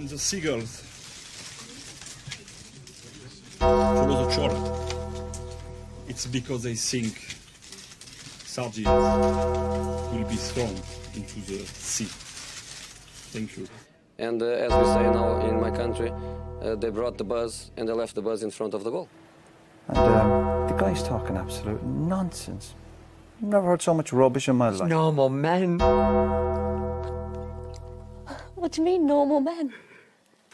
And the seagulls follow the chord. It's because they think sardines will be thrown into the sea. Thank you. And as we say now in my country, they brought the bus and they left the bus in front of the goal. And the guy's talking absolute nonsense. Never heard so much rubbish in my life. Normal men. What do you mean, normal men?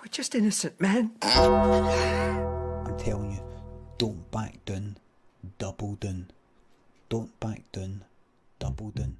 We're just innocent men. I'm telling you, don't back down, double down. Don't back down, double down.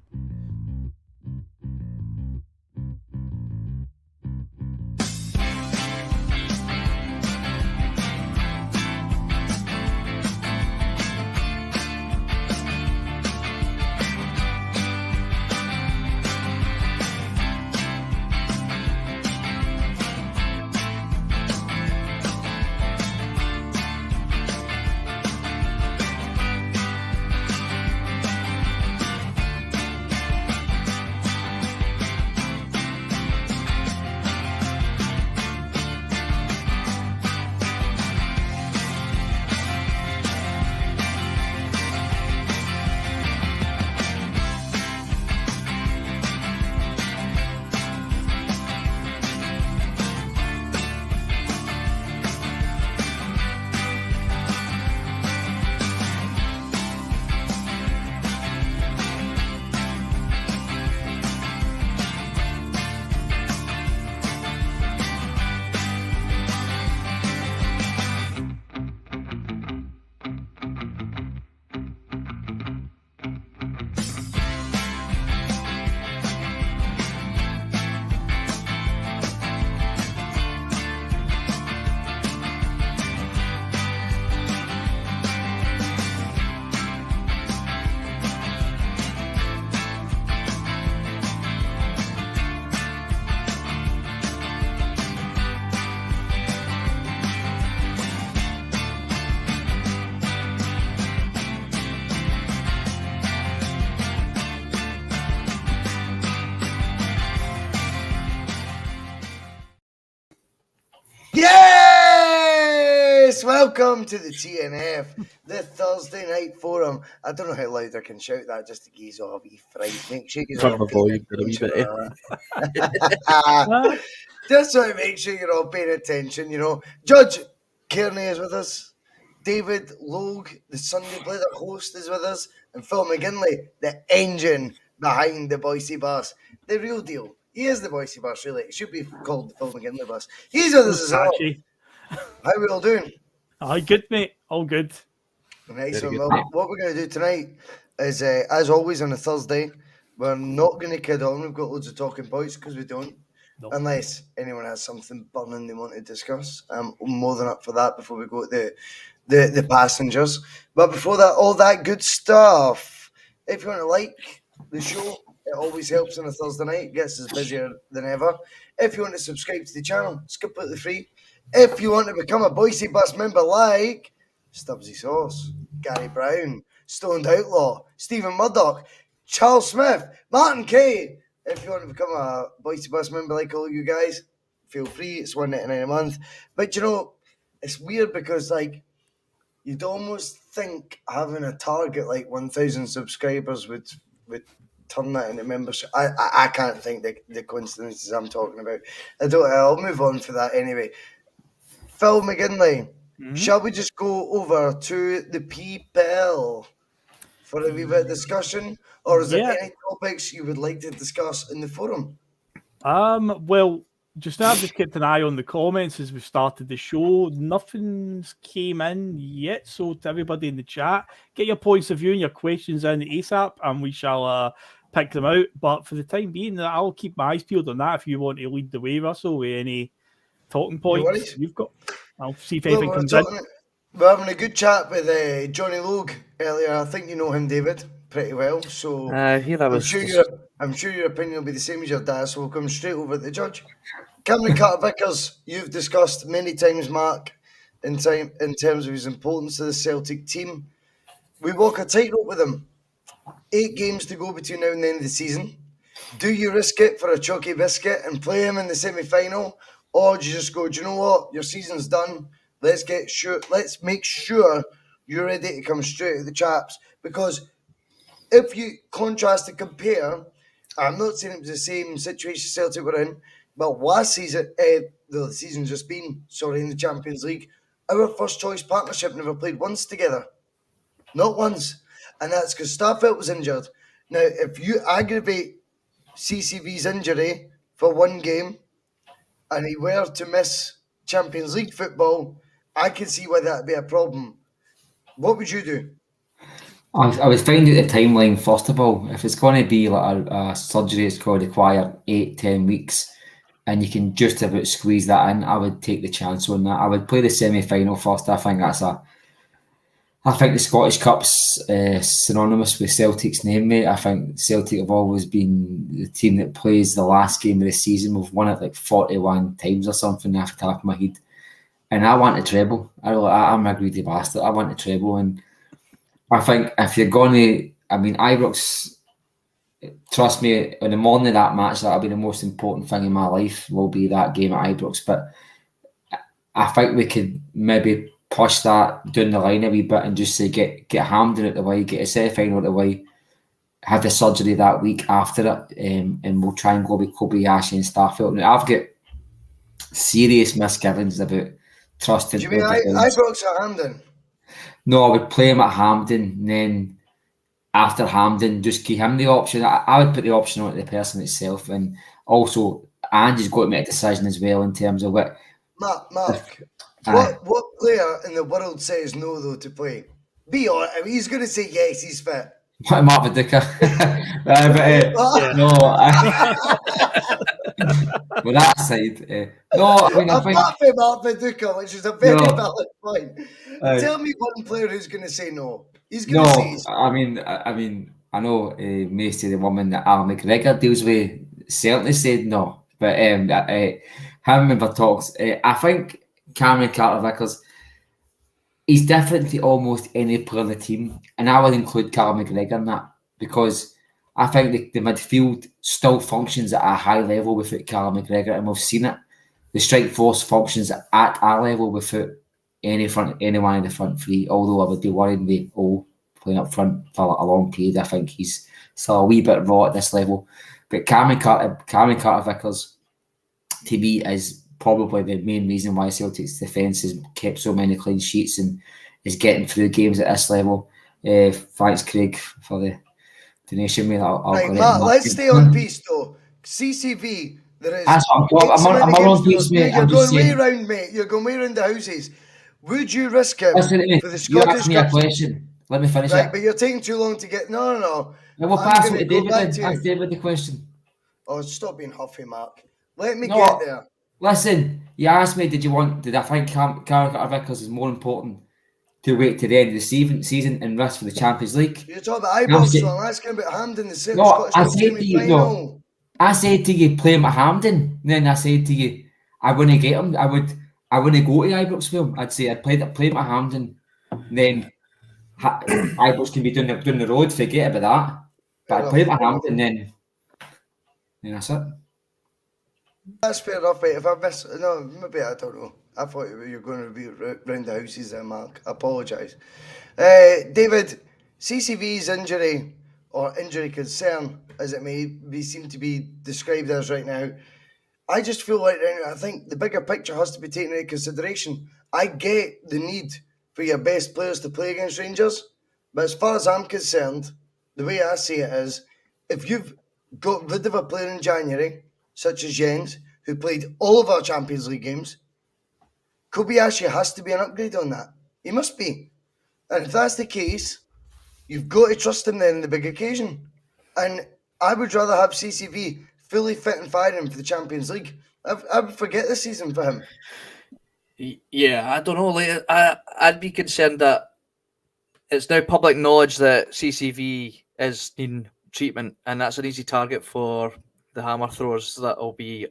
Yes! Welcome to the T.N.F, the Thursday night forum. I don't know how loud I can shout that just to geese off a wee fright. Make sure you Turn the volume down a wee bit. Just so to make sure you're all paying attention, you know. Judge Kearney is with us. David Logue, the Sunday Blether host, is with us. And Phil McGinley, the engine behind the Bhoycie Bus. The real deal. He is the Bhoycie Bus, really. It should be called the Phil McGinley Bus. He's with us as well. How are we all doing? Aye, good, mate. All good. Nice one. Well, what we're going to do tonight is, as always on a Thursday, we're not going to kid on. We've got loads of talking points because we don't. No. Unless anyone has something burning they want to discuss. I'm more than up for that before we go to the passengers. But before that, all that good stuff. If you want to like the show, it always helps on a Thursday night. It gets us busier than ever. If you want to subscribe to the channel, it's completely free. If you want to become a Bhoycie Bus member like Stubbsy Sauce, Gary Brown, Stoned Outlaw, Stephen Murdoch, Charles Smith, Martin Kay. If you want to become a Bhoycie Bus member like all you guys, feel free. It's $1.99 a month. But you know, it's weird because like you'd almost think having a target like 1,000 subscribers would turn that into membership. I can't think the coincidences I'm talking about. I'll move on for that anyway. Phil McGinley, shall we just go over to the people for a wee bit of discussion? Or is there any topics you would like to discuss in the forum? Well, just now I've just kept an eye on the comments as we started the show. Nothing's came in yet, so to everybody in the chat, get your points of view and your questions in ASAP, and we shall pick them out. But for the time being, I'll keep my eyes peeled on that if you want to lead the way, Russell, with any talking points you've got. I'll see if anything comes in. We're having a good chat with Johnny Logue earlier. I think you know him, David, pretty well. So I'm sure your opinion will be the same as your dad. So we'll come straight over to the judge. Cameron Carter-Vickers, you've discussed many times, Mark, in terms of his importance to the Celtic team. We walk a tightrope with him. 8 games to go between now and the end of the season. Do you risk it for a chalky biscuit and play him in the semi-final? Or do you just go, do you know what? Your season's done. Let's make sure you're ready to come straight to the chaps. Because if you contrast and compare, I'm not saying it was the same situation Celtic were in, but last season, the season just been, in the Champions League, our first choice partnership never played once together. Not once. And that's because Starfelt was injured. Now, if you aggravate CCV's injury for one game and he were to miss Champions League football, I can see why that'd be a problem. What would you do? I would find out the timeline first of all. If it's going to be like a surgery, it's going to require 8-10 weeks, and you can just about squeeze that in, I would take the chance on that. I would play the semi-final first. I think the Scottish Cup's synonymous with Celtic's name, mate. I think Celtic have always been the team that plays the last game of the season. We've won it like 41 times or something off the top of my head. And I want a treble. I'm a greedy bastard. I want a treble. And I think if you're going to... I mean, Ibrox, trust me, on the morning of that match, that'll be the most important thing in my life, will be that game at Ibrox. But I think we could maybe push that down the line a wee bit and just say get Hampden out the way, get a semi-final out the way, have the surgery that week after it, and we'll try and go with Kobayashi and Starfelt. Now, I've got serious misgivings about trusting... Do you mean Ibrox at Hampden? No, I would play him at Hampden, and then after Hampden, just give him the option. I would put the option on the person itself, and also Andy's got to make a decision as well in terms of what... Mark, what player in the world says no, though, to play? Be honest, I mean, he's going to say yes, he's fit. Mark Viduka. No. With that aside, no, I mean, I think... Apart from Mark Viduka, which is a very valid point. Tell me one player who's going to say no. He's going to say... I mean, I know Macy, the woman that Al McGregor deals with, certainly said no. But him and Vertalks, I think Cameron Carter-Vickers, he's different to almost any player in the team, and I would include Carl McGregor in that, because I think the midfield still functions at a high level without Carl McGregor, and we've seen it. The strike force functions at our level without anyone in the front three, although I would be worried with playing up front for a long period. I think he's still a wee bit raw at this level. But Cameron Carter-Vickers, to me, is probably the main reason why Celtic's defence has kept so many clean sheets and is getting through games at this level. Thanks, Craig, for the donation. Right, Matt, let's stay on piece, though. CCV, there is... I'm on piece, mate. You're going way round, mate. You're going way round the houses. Would you risk him for the Scottish you asked me Cup? a question. Let me finish right, it. But you're taking too long to get... No. We'll pass it to David. Ask David the question. Oh, stop being huffy, Mark. Let me get there. Listen, you asked me, did I think Carl Carter-Vickers is more important to wait to the end of the season and risk for the Champions League? You're talking about Ibrox, so I'm asking about Hampden, the Scottish Cup semi-final. I said to you, play him at Hampden. And then I said to you, I wouldn't get him. I wouldn't go to Ibrox for him. I'd say I'd play him at Hampden. And then Ibrox can be down the road, forget about that. But I'd play him at Hampden, then that's it. That's fair enough, mate. If I miss... No, maybe I don't know. I thought you were going to be round the houses there, Mark. I apologise. David, CCV's injury, or injury concern, as it may be seem to be described as right now, I just feel like I think the bigger picture has to be taken into consideration. I get the need for your best players to play against Rangers, but as far as I'm concerned, the way I see it is, if you've got rid of a player in January, such as Jens, who played all of our Champions League games, Kobayashi has to be an upgrade on that. He must be. And if that's the case, you've got to trust him then in the big occasion. And I would rather have CCV fully fit and firing for the Champions League. I would forget the season for him. Yeah, I don't know. Like, I'd be concerned that it's now public knowledge that CCV is needing treatment, and that's an easy target for the hammer throwers that will be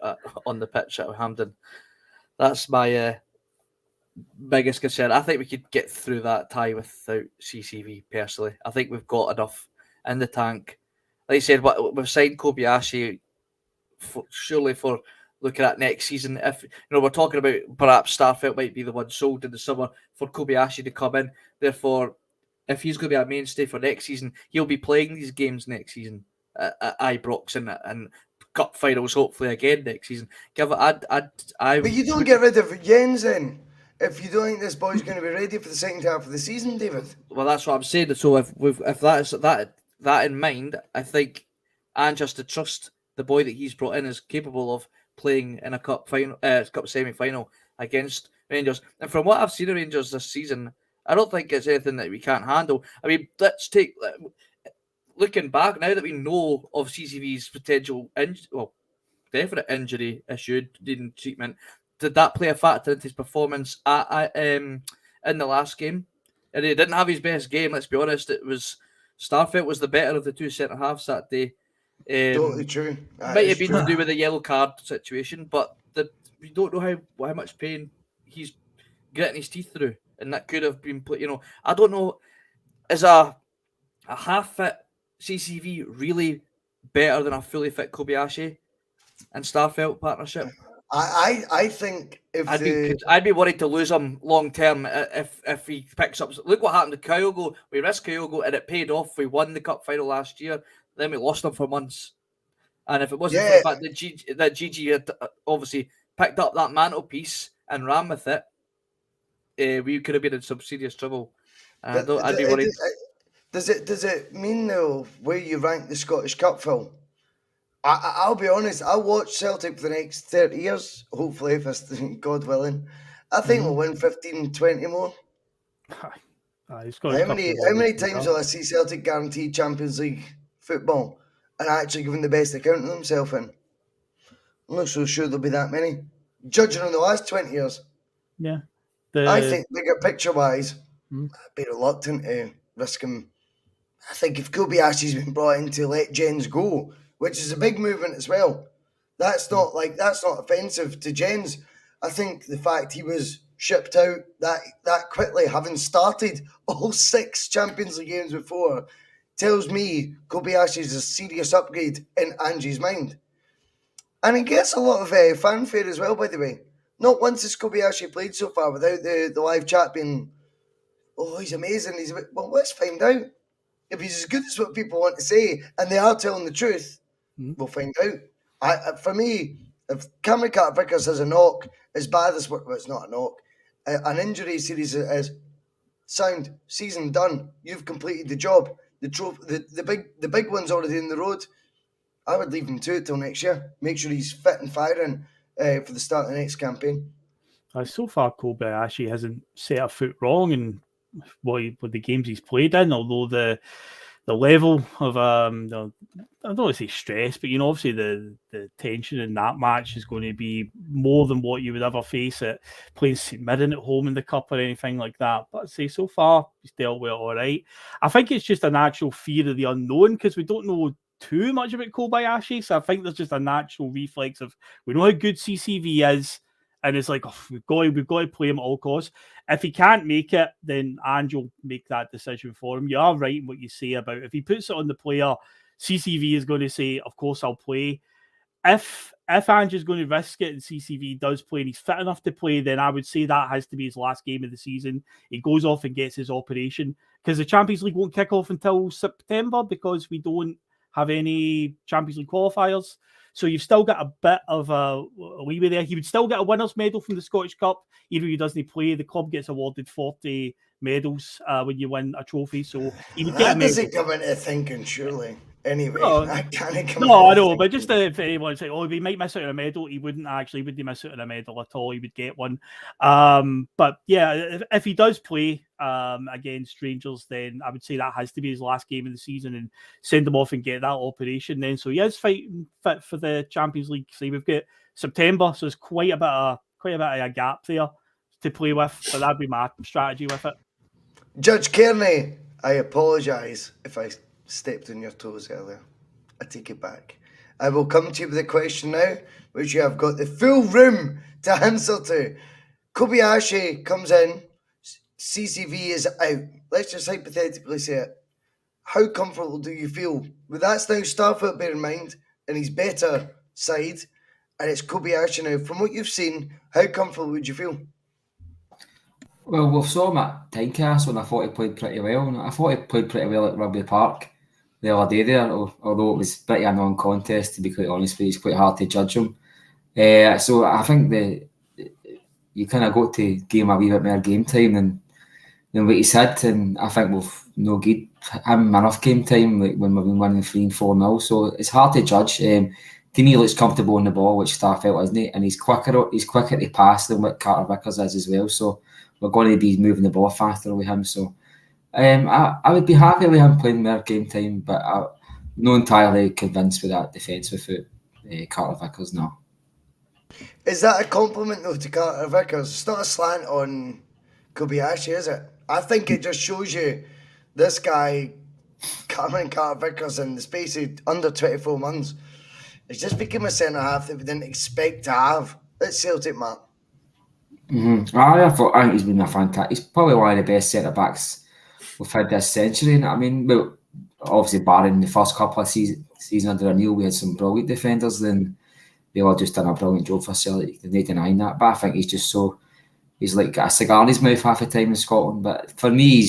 on the pitch at Hampden. That's my biggest concern. I think we could get through that tie without CCV, personally. I think we've got enough in the tank. Like you said, we've signed Kobayashi surely for looking at next season. If we're talking about perhaps Starfelt might be the one sold in the summer for Kobayashi to come in. Therefore, if he's going to be a mainstay for next season, he'll be playing these games next season at Ibrox and cup finals hopefully again next season. But you don't get rid of Jens then if you don't think this boy's going to be ready for the second half of the season, David. Well, that's what I'm saying. So if that is that in mind, I think Ange has to trust the boy that he's brought in is capable of playing in a cup semi-final against Rangers. And from what I've seen of Rangers this season, I don't think it's anything that we can't handle. I mean, looking back now that we know of CCV's potential definite injury issue needing treatment, did that play a factor into his performance in the last game? And he didn't have his best game, let's be honest. It was Starfelt was the better of the two centre halves that day. Totally true. Might have been to do with the yellow card situation, but we don't know how much pain he's getting his teeth through, and that could have been put. I don't know. Is a half fit CCV really better than a fully fit Kobayashi and Starfelt partnership? I think I'd be worried to lose him long term if he picks up. Look what happened to Kyogo. We risked Kyogo and it paid off. We won the cup final last year. Then we lost him for months. And if it wasn't for the fact that Gigi had obviously picked up that mantelpiece and ran with it, we could have been in some serious trouble. I'd be worried. Does it mean though where you rank the Scottish Cup, Phil? I'll be honest. I'll watch Celtic for the next 30 years. Hopefully, if God willing, I think we'll win 15, 20 more. How many times will I see Celtic guaranteed Champions League football and actually giving the best account of themselves in? I'm not so sure there'll be that many. Judging on the last 20 years. Yeah. I think bigger picture-wise, I'd be reluctant to risk him. I think if Kobayashi's been brought in to let Jens go, which is a big movement as well, that's not offensive to Jens. I think the fact he was shipped out that quickly, having started all 6 Champions League games before, tells me Kobayashi's a serious upgrade in Angie's mind. And he gets a lot of fanfare as well, by the way. Not once has Kobayashi played so far without the live chat being, oh, he's amazing. Well, let's find out. If he's as good as what people want to say, and they are telling the truth, we'll find out. For me, if Cameron Carter-Vickers has a knock, as bad as it's not a knock, an injury series is sound, season done. You've completed the job. The big one's already in the road. I would leave him to it till next year. Make sure he's fit and firing for the start of the next campaign. So far, Kobayashi hasn't set a foot wrong in with the games he's played in, although the level of I don't want to say stress, but obviously the tension in that match is going to be more than what you would ever face at playing St Mirren at home in the cup or anything like that. But I'd say so far he's dealt with it all right. I think it's just a natural fear of the unknown because we don't know too much about Kobayashi, so I think there's just a natural reflex of we know how good CCV is. And it's like, we've got to play him at all costs. If he can't make it, then Ange will make that decision for him. You are right in what you say about if he puts it on the player, CCV is going to say, of course, I'll play. If Ange is going to risk it and CCV does play and he's fit enough to play, then I would say that has to be his last game of the season. He goes off and gets his operation because the Champions League won't kick off until September because we don't have any Champions League qualifiers. So you've still got a bit of a leeway there. He would still get a winner's medal from the Scottish Cup. Even if he doesn't play, the club gets awarded 40 medals when you win a trophy. So he would get a medal. That doesn't come into thinking, surely. Anyway, I know, but just if anyone say, he might miss out on a medal, he wouldn't miss out on a medal at all. He would get one. But yeah, if he does play against Rangers, then I would say that has to be his last game of the season and send him off and get that operation then. So he is fighting fit for the Champions League. So we've got September, so there's quite a bit of a gap there to play with. But that'd be my strategy with it. Judge Kearney, I apologise if I stepped on your toes earlier. I take it back. I will come to you with a question now, which you have got the full room to answer to. Kobayashi comes in, CCV is out. Let's just hypothetically say it. How comfortable do you feel? But that's now Starfelt, bear in mind, in his better side, and it's Kobayashi now. From what you've seen, how comfortable would you feel? Well, we saw him at Tynecastle and I thought he played pretty well. And I thought he played pretty well at Rugby Park the other day there, although it was a bit of a non-contest, to be quite honest, but it's quite hard to judge him. So I think you kind of got to give him a wee bit more game time than what he's had, and I think we've no good him enough game time, like when we've been winning 3-4-0. So it's hard to judge. To me, he looks comfortable on the ball, which Starfelt isn't he? And he's quicker to pass than what Carter Vickers is as well. So we're going to be moving the ball faster with him. So I would be happy with him playing more game time, but I'm not entirely convinced with that defence without Carter Vickers now. Is that a compliment though to Carter Vickers? It's not a slant on Kobayashi, is it? I think it just shows you this guy, Cameron Carter Vickers, in the space of under 24 months, it's just become a centre half that we didn't expect to have at Celtic, Matt. Mm-hmm. I think he's been a fantastic. He's probably one of the best centre backs we've had this century. And I mean, well, obviously barring the first couple of seasons under O'Neill, we had some brilliant defenders. Then they all just done a brilliant job for Celtic. There's no denying that. But I think he's just he's like got a cigar in his mouth half the time in Scotland. But for me,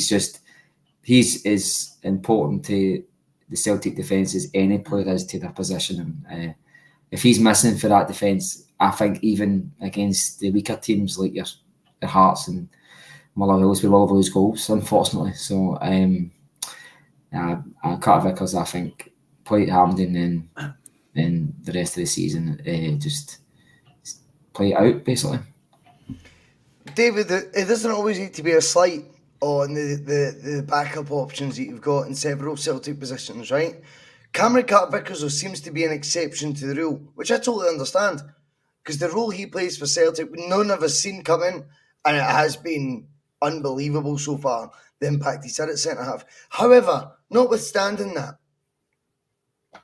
he's as important to the Celtic defence as any player is to their position. And if he's missing for that defence, I think even against the weaker teams like your Hearts and Motherwell, we will lose goals, unfortunately. So Carter Vickers, I think, play at Hampden and the rest of the season, just play it out, basically. David, it doesn't always need to be a slight on the backup options that you've got in several Celtic positions, right? Cameron Carter Vickers though seems to be an exception to the rule, which I totally understand, because the role he plays for Celtic, none of us seen coming, and it has been unbelievable so far, the impact he's had at centre-half. However, notwithstanding that,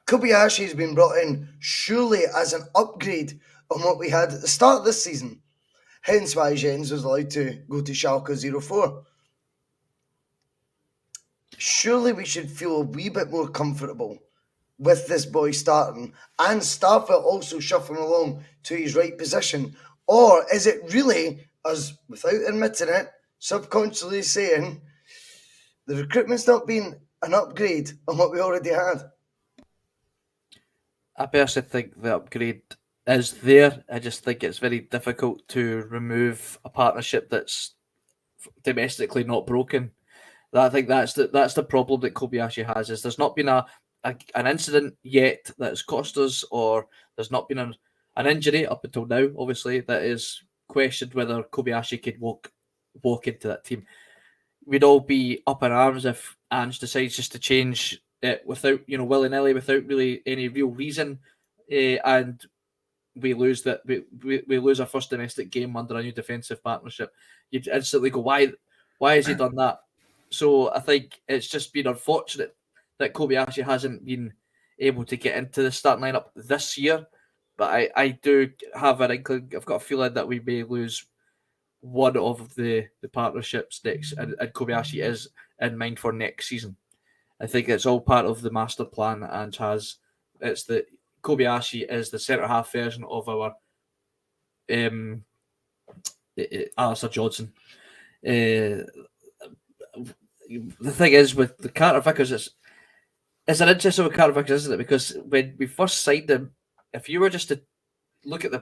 Kobayashi has been brought in surely as an upgrade on what we had at the start of this season, hence why Jens was allowed to go to Schalke 04. Surely we should feel a wee bit more comfortable with this boy starting and Starfelt also shuffling along to his right position. Or is it really, as without admitting it, subconsciously saying the recruitment's not been an upgrade on what we already had? I personally think the upgrade is there. I just think it's very difficult to remove a partnership that's domestically not broken. I think that's the problem that Kobayashi has, is there's not been an incident yet that's cost us, or there's not been an injury up until now, obviously, that is questioned whether Kobayashi could walk into that team. We'd all be up in arms if Ange decides just to change it without, willy-nilly, without really any real reason, and we lose that. We lose our first domestic game under a new defensive partnership. You'd instantly go, why has he done that? So I think it's just been unfortunate that Kobayashi hasn't been able to get into the starting lineup this year. But I do have an inkling, I've got a feeling that we may lose one of the partnerships next, and Kobayashi is in mind for next season. I think it's all part of the master plan, and it's the Kobayashi is the centre half version of our Alistair Johnson. The thing is with the Carter Vickers, it's an interesting with Carter Vickers, isn't it? Because when we first signed him, if you were just to look at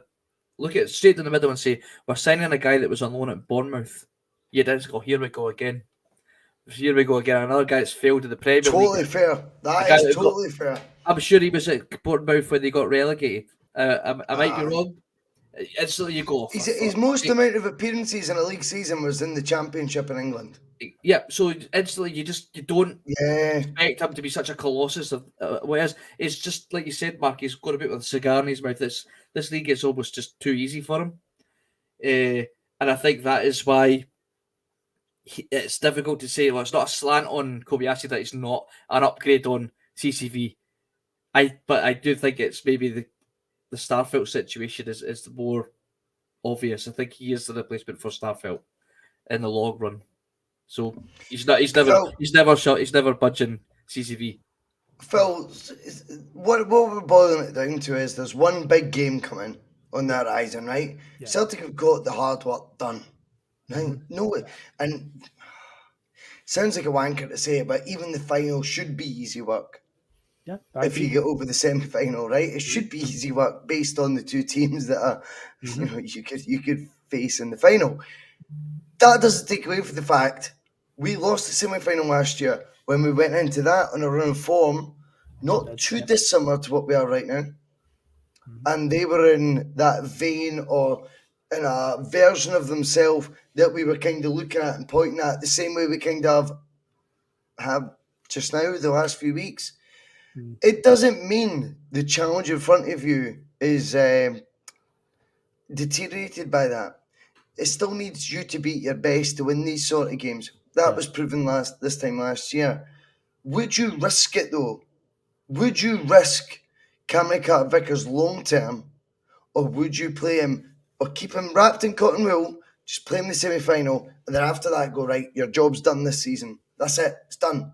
it straight in the middle and say we're signing a guy that was on loan at Bournemouth, you'd just go, here we go again. Here we go again. Another guy that's failed in the Premier League. Totally fair. That is totally fair. I'm sure he was at Bournemouth when they got relegated. I might be wrong. Instantly you go. His most amount of appearances in a league season was in the Championship in England. Yeah, so instantly you don't expect him to be such a colossus of whereas it's just like you said, Mark, he's got a bit with a cigar in his mouth. This league is almost just too easy for him. And I think that is why it's difficult to say, well, it's not a slant on Kobayashi that it's not an upgrade on CCV. But I do think it's maybe the Starfelt situation is the more obvious. I think he is the replacement for Starfelt in the long run. So he's never budging CCV. Phil, what we're boiling it down to is there's one big game coming on the horizon, right? Yeah. Celtic have got the hard work done. Right? No, and sounds like a wanker to say it, but even the final should be easy work. Yeah, if you get over the semi-final, right? It should be easy work based on the two teams that are, you could face in the final. That doesn't take away from the fact we lost the semi-final last year when we went into that on a run of form, not too dissimilar to what we are right now. And they were in that vein or in a version of themselves that we were kind of looking at and pointing at the same way we kind of have just now, the last few weeks. It doesn't mean the challenge in front of you is deteriorated by that. It still needs you to be at your best to win these sort of games. That was proven this time last year. Would you risk it though? Would you risk Cameron Carter-Vickers long term, or would you play him or keep him wrapped in cotton wool, just play him in the semi-final, and then after that go, right, your job's done this season. That's it. It's done.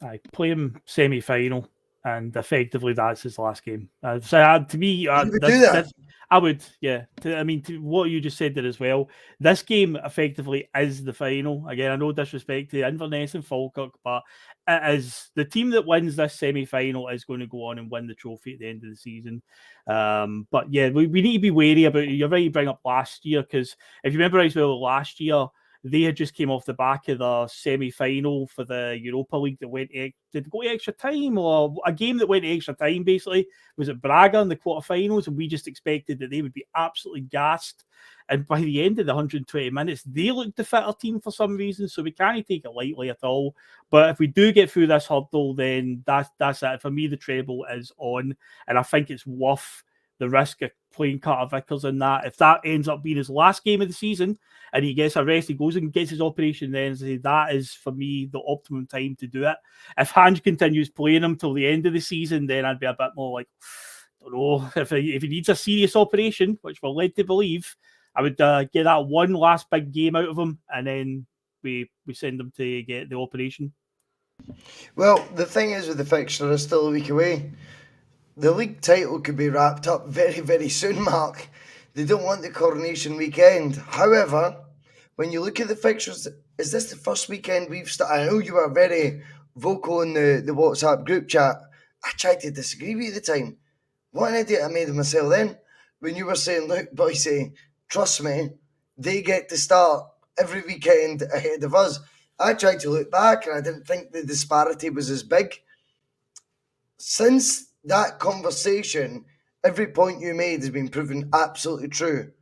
I play him semi-final, and effectively that's his last game. So to me, you would do that. I would, yeah. To what you just said there as well. This game effectively is the final. Again, I know disrespect to Inverness and Falkirk, but it is the team that wins this semi-final is going to go on and win the trophy at the end of the season. But yeah, we need to be wary about it. You're right to bring up last year, because if you remember as well, last year they had just came off the back of the semi-final for the Europa League that went did it go to extra time, or a game that went to extra time basically was at Braga in the quarterfinals, and we just expected that they would be absolutely gassed. And by the end of the 120 minutes, they looked the fitter team for some reason, so we can't take it lightly at all. But if we do get through this hurdle, then that's it. For me, the treble is on, and I think it's worth the risk of playing Carter-Vickers in that. If that ends up being his last game of the season and he gets a rest, he goes and gets his operation, then that is, for me, the optimum time to do it. If Hange continues playing him till the end of the season, then I'd be a bit more like, I don't know, if he needs a serious operation, which we're led to believe, I would get that one last big game out of him, and then we send him to get the operation. Well, the thing is with the fixture is still a week away. The league title could be wrapped up very, very soon, Mark. They don't want the coronation weekend. However, when you look at the fixtures, is this the first weekend we've started? I know you were very vocal in the WhatsApp group chat. I tried to disagree with you at the time. What an idiot I made of myself then. When you were saying, look, Bhoycie, trust me, they get to start every weekend ahead of us. I tried to look back and I didn't think the disparity was as big. Since that conversation, every point you made has been proven absolutely true.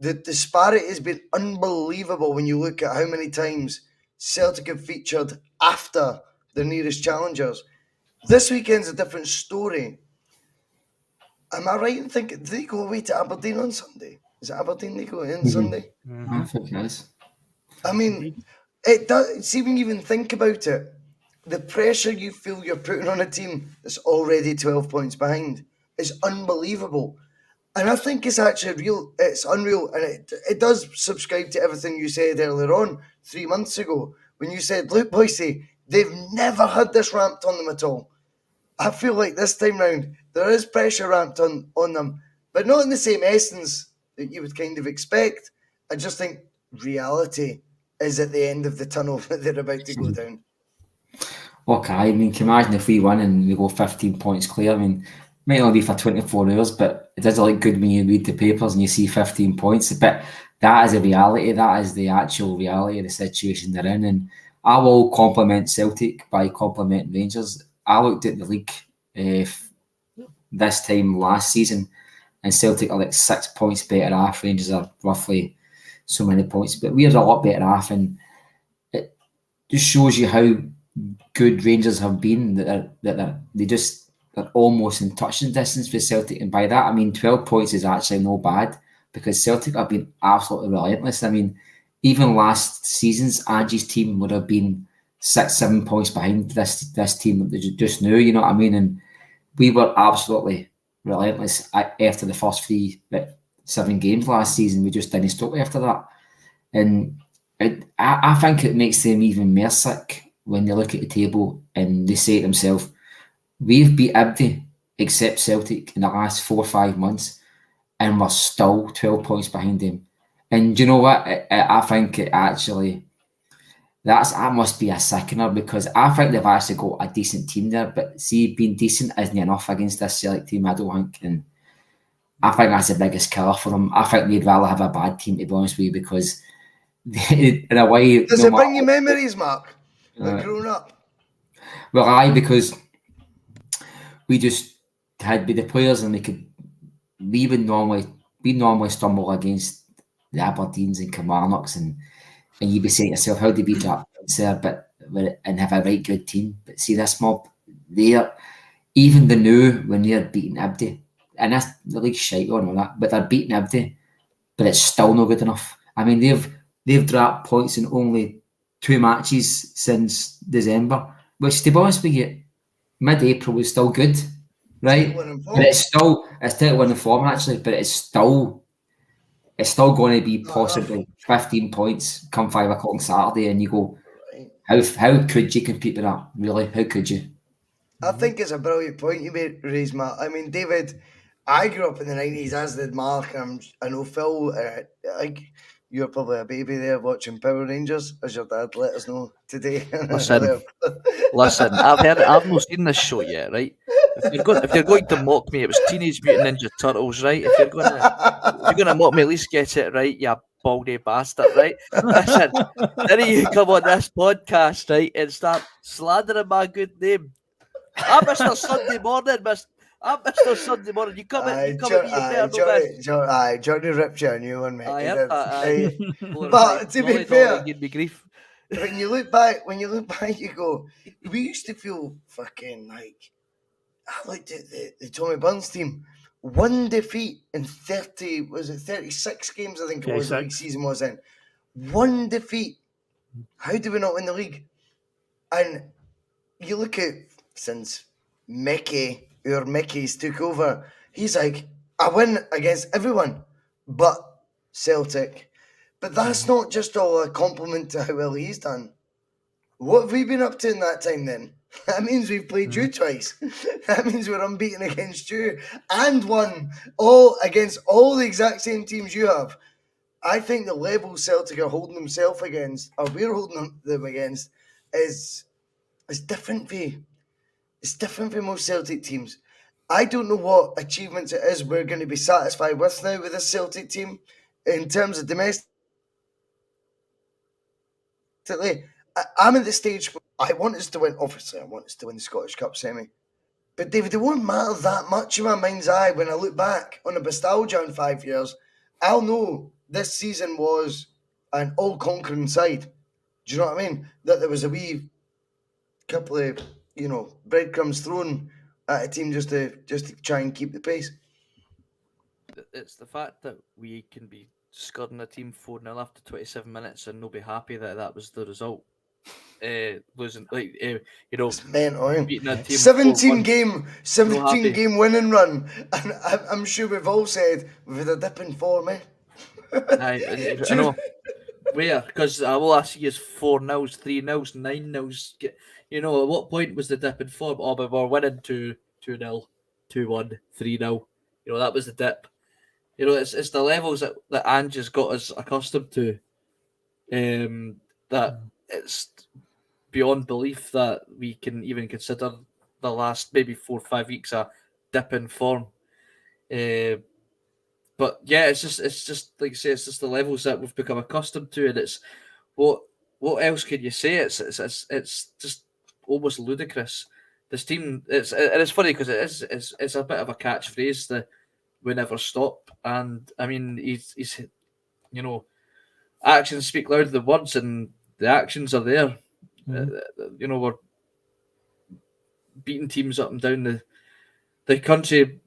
The disparity has been unbelievable when you look at how many times Celtic have featured after their nearest challengers. This weekend's a different story. Am I right in thinking, did they go away to Aberdeen on Sunday? Is it Aberdeen they go in Sunday? I think it is. I mean, it does. See, when you even think about it, the pressure you feel you're putting on a team that's already 12 points behind is unbelievable. And I think it's actually real. It's unreal. And it does subscribe to everything you said earlier on 3 months ago when you said, look, Bhoycie, they've never had this ramped on them at all. I feel like this time round, there is pressure ramped on them, but not in the same essence that you would kind of expect. I just think reality is at the end of the tunnel that they're about to go down. Okay, I mean, can you imagine if we win and we go 15 points clear? I mean, it might not be for 24 hours, but it does look good when you read the papers and you see 15 points. But that is a reality. That is the actual reality of the situation they're in. And I will compliment Celtic by complimenting Rangers. I looked at the league this time last season, and Celtic are like 6 points better off. Rangers are roughly so many points, but we are a lot better off, and it just shows you how good Rangers have been. They're almost in touching distance with Celtic, and by that I mean 12 points is actually no bad, because Celtic have been absolutely relentless. I mean, even last season's Angie's team would have been 6-7 points behind this team just now, you know what I mean? And we were absolutely relentless after the first 7 games last season. We just didn't stop after that. And I think it makes them even more sick when they look at the table and they say to themselves, we've beat everybody except Celtic in the last 4 or 5 months. and we're still 12 points behind them. And you know what? I think it actually, that must be a sickener, because I think they've actually got a decent team there. But see, being decent isn't enough against this Celtic team, I don't think. And I think that's the biggest killer for them. I think they'd rather have a bad team, to be honest with you, because in a way... Does it bring you memories, Mark? Like growing up? Well, aye, because we just had the players, and we normally stumble against the Aberdeens and Kilmarnocks, and you'd be saying to yourself, how do we drop points there, and have a right good team? But see, this mob, even the new, when they're beating Ibdy, and that's the league shite on all that, but they're beating Ibdy, but it's still not good enough. I mean, they've dropped points in only 2 matches since December, which, to be honest with you, mid-April was still good, right? But it's still winning form, actually, but it's still going to be possibly 15 points come 5 o'clock on Saturday, and you go, how could you compete with that? Really, how could you? I think it's a brilliant point you raised, Matt. I mean, David, I grew up in the 90s, as did Mark. I know Phil, like, you're probably a baby there watching Power Rangers, as your dad let us know today. Listen, I've not seen this show yet, right? If you're going to mock me, it was Teenage Mutant Ninja Turtles, right? If you're gonna mock me, at least get it right, you baldy bastard, right? Listen, then you come on this podcast, right, and start slandering my good name. I'm Mr. Sunday Morning, I'm Mr. Sunday Morning. You come at me, you better know Johnny ripped you a new one, mate. I heard that. But to be fair, give me grief. when you look back, you go, we used to feel fucking like, I liked the Tommy Burns team. 1 defeat in 36 games, I think it was, the league season was in. 1 defeat. How do we not win the league? And you look at, since Mickey's took over, he's like, I win against everyone but Celtic. But that's not just all a compliment to how well he's done. What have we been up to in that time then? That means we've played you twice. That means we're unbeaten against you and won all against all the exact same teams you have. I think the level Celtic are holding themselves against, or we're holding them against, is different for most Celtic teams. I don't know what achievements it is we're going to be satisfied with now with this Celtic team in terms of domestic. I'm at the stage where I want us to win. Obviously, I want us to win the Scottish Cup semi. But David, it won't matter that much in my mind's eye when I look back on a Bustalgia in 5 years. I'll know this season was an all-conquering side. Do you know what I mean? That there was a wee couple of, breadcrumbs thrown at a team just to try and keep the pace. It's the fact that we can be scoring a team 4-0 after 27 minutes and not be happy that was the result. Losing, it's mental. Beating a team 17 game winning run, and I'm sure we've all said we've had a dip in form, eh? I know. Where? Because I will ask you, is 4-0s, 3-0s, 9-0s? At what point was the dip in form? Oh, but we're winning 2-0, 2-1, 3-0. That was the dip. It's the levels that Ange has got us accustomed to. That it's beyond belief that we can even consider the last maybe 4 or 5 weeks a dip in form. But yeah, it's just like you say, it's just the levels that we've become accustomed to, and it's what else can you say? It's just almost ludicrous. This team, it's funny because it's a bit of a catchphrase that we never stop, and I mean he's actions speak louder than words, and the actions are there. We're beating teams up and down the country,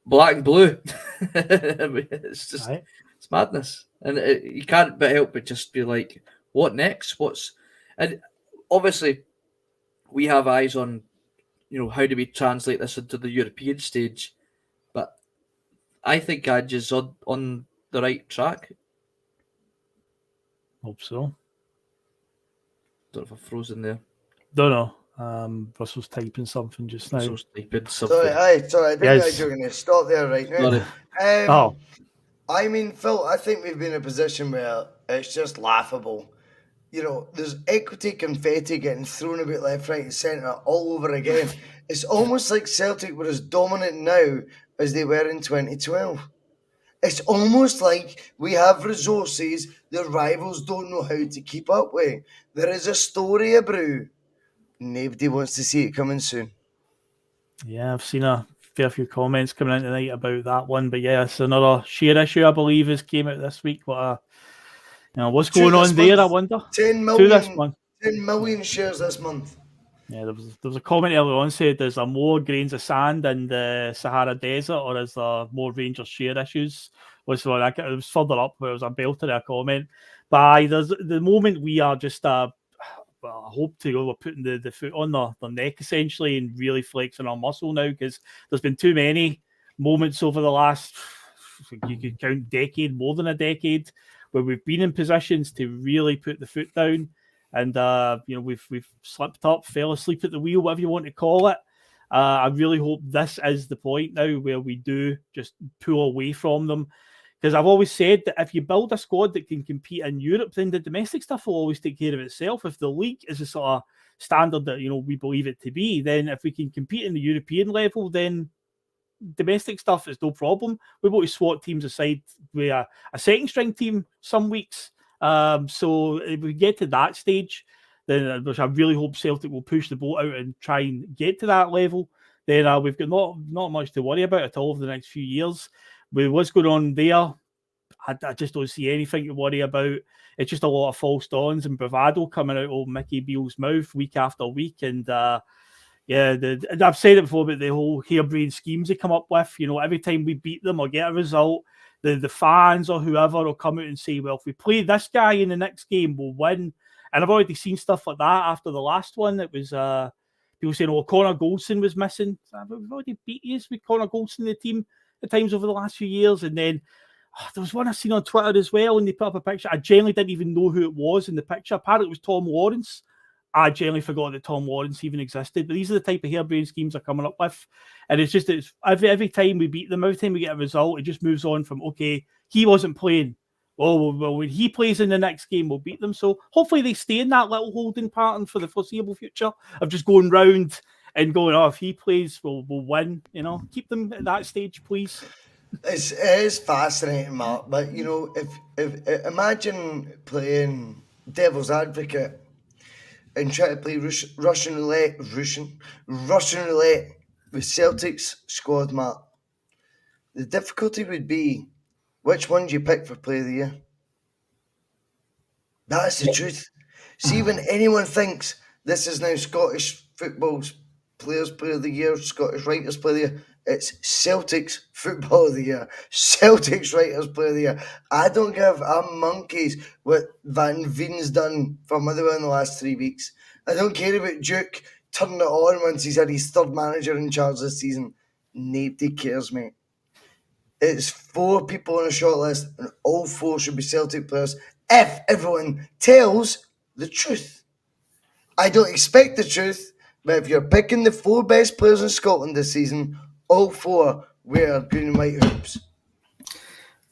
black and blue. It's just it's madness, and you can't but help but just be like, what next? And obviously we have eyes on how do we translate this into the European stage, but I think Ange is on the right track. Hope so. Don't know if I've frozen there. Don't know. Russell's typing something just now. Russell's typing something. Sorry, I didn't know you were going to stop there right now. I mean, Phil, I think we've been in a position where it's just laughable. You know, there's equity confetti getting thrown about left, right, and centre all over again. It's almost like Celtic were as dominant now as they were in 2012. It's almost like we have resources the rivals don't know how to keep up with. There is a story a brew. Nobody wants to see it coming soon. Yeah, I've seen a fair few comments coming in tonight about that one, but yeah, it's another share issue, I believe, has came out this week. But what's going on there? I wonder. 10 million shares this month. Yeah, there was a comment earlier on said, there's more grains of sand in the Sahara Desert, or is there more Rangers share issues? It was further up where it was a belter a comment. But there's the moment we are just I hope we're putting the foot on the neck essentially and really flexing our muscle now, because there's been too many moments over the last, you could count decade, more than a decade, where we've been in positions to really put the foot down, and we've slipped up, fell asleep at the wheel, whatever you want to call it. I really hope this is the point now where we do just pull away from them. Because I've always said that if you build a squad that can compete in Europe, then the domestic stuff will always take care of itself. If the league is the sort of standard that we believe it to be, then if we can compete in the European level, then domestic stuff is no problem. We're able to swat teams aside with a second string team some weeks. So if we get to that stage, then which I really hope Celtic will push the boat out and try and get to that level, then we've got not much to worry about at all over the next few years. With what's going on there, I just don't see anything to worry about. It's just a lot of false dawns and bravado coming out of Mickey Beale's mouth week after week. And I've said it before about the whole harebrained schemes they come up with. Every time we beat them or get a result, the fans or whoever will come out and say, well, if we play this guy in the next game, we'll win. And I've already seen stuff like that after the last one. It was people saying, Connor Goldson was missing. We've already beat you with Connor Goldson in the team at times over the last few years. And then there was one I seen on Twitter as well, and they put up a picture. I generally didn't even know who it was in the picture. Apparently it was Tom Lawrence. I generally forgot that Tom Lawrence even existed. But these are the type of harebrained schemes they're coming up with. And it's every time we beat them, every time we get a result, it just moves on from, okay, he wasn't playing. Well, when he plays in the next game, we'll beat them. So hopefully they stay in that little holding pattern for the foreseeable future of just going round and going, if he plays, we'll win. Keep them at that stage, please. It is fascinating, Mark. But if imagine playing devil's advocate and try to play Russian roulette with Celtic's squad, Mark. The difficulty would be which one do you pick for Player of the Year? That's the truth. See, when anyone thinks this is now Scottish football's Players Player of the Year, Scottish Writers Player of the Year, it's Celtic's Football of the Year, Celtic's Writers Player of the Year. I don't give a monkeys what Van Veen's done for Motherwell in the last 3 weeks. I don't care about Duke turning it on once he's had his third manager in charge this season. Nobody cares, mate. It's 4 people on a short list, and all 4 should be Celtic players if everyone tells the truth. I don't expect the truth, but if you're picking the 4 best players in Scotland this season, all 4 wear green and white hoops.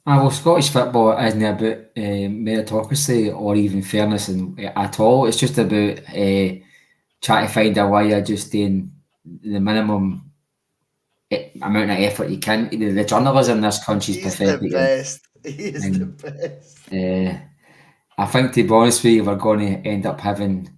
Well, Scottish football isn't about meritocracy or even fairness at all. It's just about trying to find a way of just doing the minimum amount of effort you can. The journalism in this country is pathetic. He's the best. He is the best. I think, to be honest with you, we're going to end up having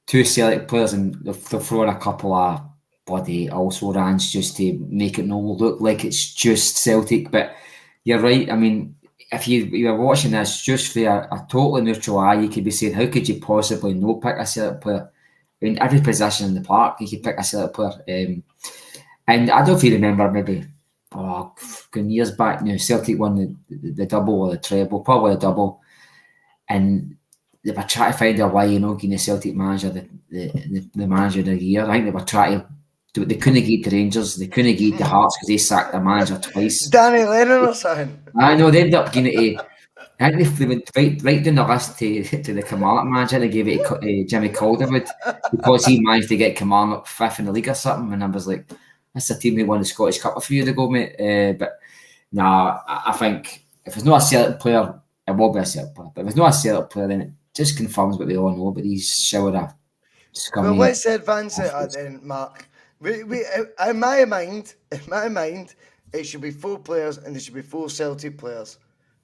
2 Celtic players, and they're throwing a couple of bloody also rans just to make it not look like it's just Celtic. But you're right. I mean, if you were watching this just for a totally neutral eye, you could be saying, how could you possibly not pick a Celtic player? In every position in the park, you could pick a Celtic player. And I don't know if you remember, maybe going years back now, Celtic won the double or the treble, probably a double, and they were trying to find a way, getting the Celtic manager the manager of the year. I think they were trying to do it. They couldn't get the Rangers, they couldn't get the Hearts because they sacked their manager twice. Danny Lennon or something. I know, they ended up getting it. I think they went right down the list to the Kilmarnock manager. They gave it to Jimmy Calderwood because he managed to get Kilmarnock 5th in the league or something. And I was like, that's a team who won the Scottish Cup a few years ago, mate. But Nah, I think if it's not a Celtic player, it will be a Celtic player. But if it's not a Celtic player, then it just confirms what they all know. But he's showered a scummy. Well, let's advance it then, Mark. In my mind, it should be 4 players and there should be 4 Celtic players.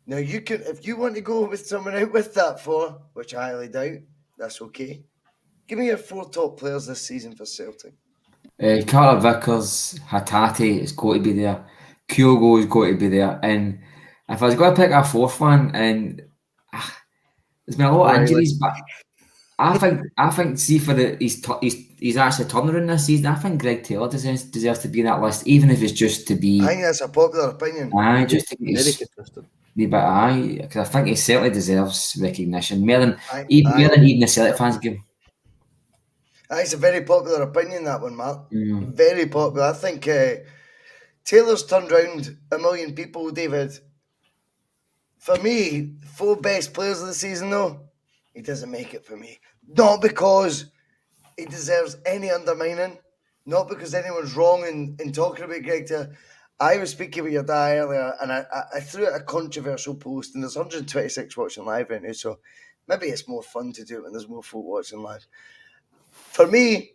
Now you can, if you want to go with someone out with that 4, which I highly doubt, that's okay. Give me your 4 top players this season for Celtic. Carter Vickers, Hatate is going to be there. Kyogo is going to be there. And if I was going to pick a 4th one, and there's been a lot of injuries, but I think see for he's actually turning around this season. I think Greg Taylor deserves to be in that list, even if it's just to be. I think that's a popular opinion. Aye, just to Very consistent. because I think he certainly deserves recognition more than even the Celtic fans give. It's a very popular opinion, that one, Mark. Very popular. I think Taylor's turned around a million people, David. For me, 4 best players of the season, though, he doesn't make it for me. Not because he deserves any undermining, not because anyone's wrong in talking about Greg Taylor. I was speaking with your dad earlier, and I threw out a controversial post, and there's 126 watching live right now, so maybe it's more fun to do it when there's more folk watching live. For me,